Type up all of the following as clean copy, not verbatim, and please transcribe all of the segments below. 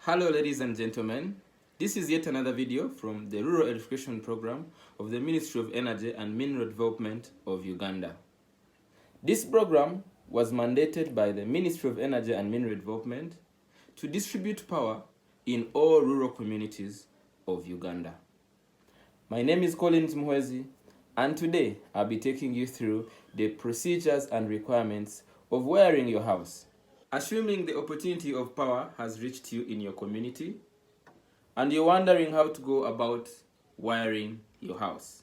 Hello ladies and gentlemen, this is yet another video from the Rural Electrification Program of the Ministry of Energy and Mineral Development of Uganda. This program was mandated by the Ministry of Energy and Mineral Development to distribute power in all rural communities of Uganda. My name is Muhwezi, and today I'll be taking you through the procedures and requirements of wiring your house. Assuming the opportunity of power has reached you in your community and you're wondering how to go about wiring your house.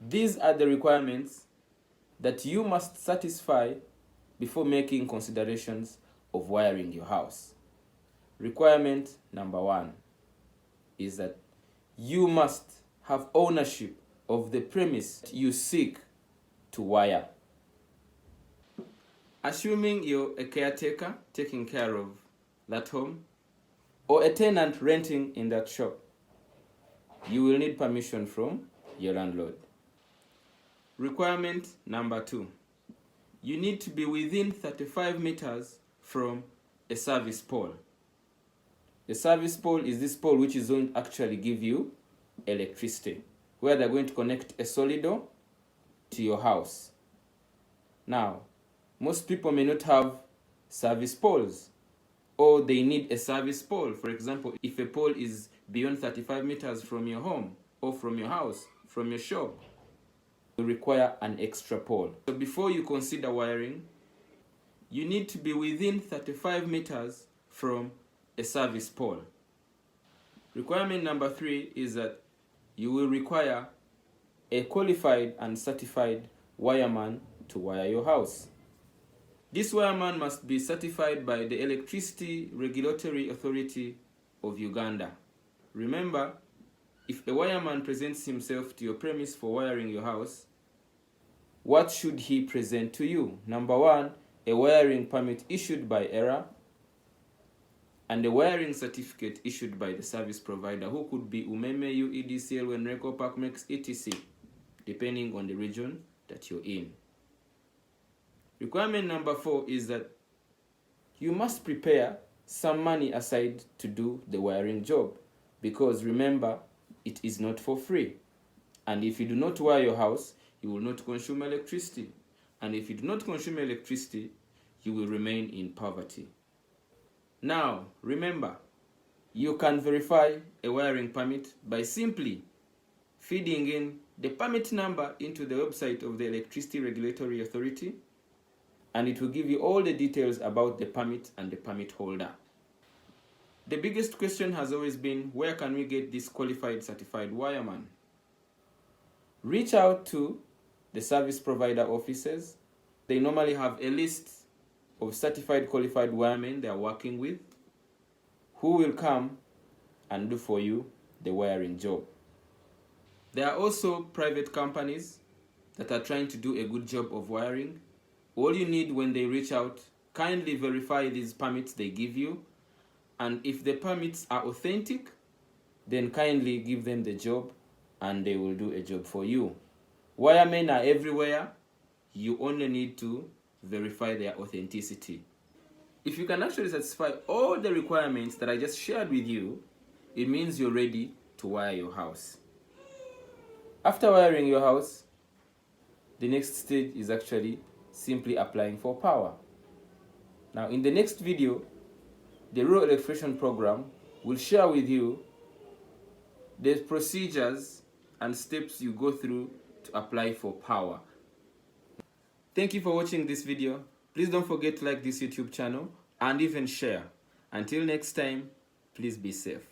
These are the requirements that you must satisfy before making considerations of wiring your house. Requirement number 1 is that you must have ownership of the premise you seek to wire. Assuming you're a caretaker taking care of that home, or a tenant renting in that shop, you will need permission from your landlord. Requirement number 2, you need to be within 35 meters from a service pole. A service pole is this pole which is going to actually give you electricity, where they're going to connect a solido to your house. Now, most people may not have service poles, or they need a service pole. For example, if a pole is beyond 35 meters from your home, or from your house, from your shop, you require an extra pole. So before you consider wiring, you need to be within 35 meters from a service pole. Requirement number 3 is that you will require a qualified and certified wireman to wire your house. This wireman must be certified by the Electricity Regulatory Authority of Uganda. Remember, if a wireman presents himself to your premise for wiring your house, what should he present to you? Number 1, a wiring permit issued by ERA, and a wiring certificate issued by the service provider, who could be Umeme, EDCL, Wenreco, Parkmex, etc., depending on the region that you're in. Requirement number 4 is that you must prepare some money aside to do the wiring job, because remember, it is not for free. And if you do not wire your house, you will not consume electricity. And if you do not consume electricity, you will remain in poverty. Now, remember, you can verify a wiring permit by simply feeding in the permit number into the website of the Electricity Regulatory Authority, and it will give you all the details about the permit and the permit holder. The biggest question has always been, where can we get this qualified certified wireman? Reach out to the service provider offices. They normally have a list of certified qualified wiremen they are working with, who will come and do for you the wiring job. There are also private companies that are trying to do a good job of wiring. All you need when they reach out, kindly verify these permits they give you, and if the permits are authentic, then kindly give them the job and they will do a job for you. Wiremen are everywhere. You only need to verify their authenticity. If you can actually satisfy all the requirements that I just shared with you, it means you're ready to wire your house. After wiring your house, the next stage is actually simply applying for power. Now, in the next video, the Rural Electrification Program will share with you the procedures and steps you go through to apply for power. Thank you for watching this video. Please don't forget to like this YouTube channel and even share. Until next time, please be safe.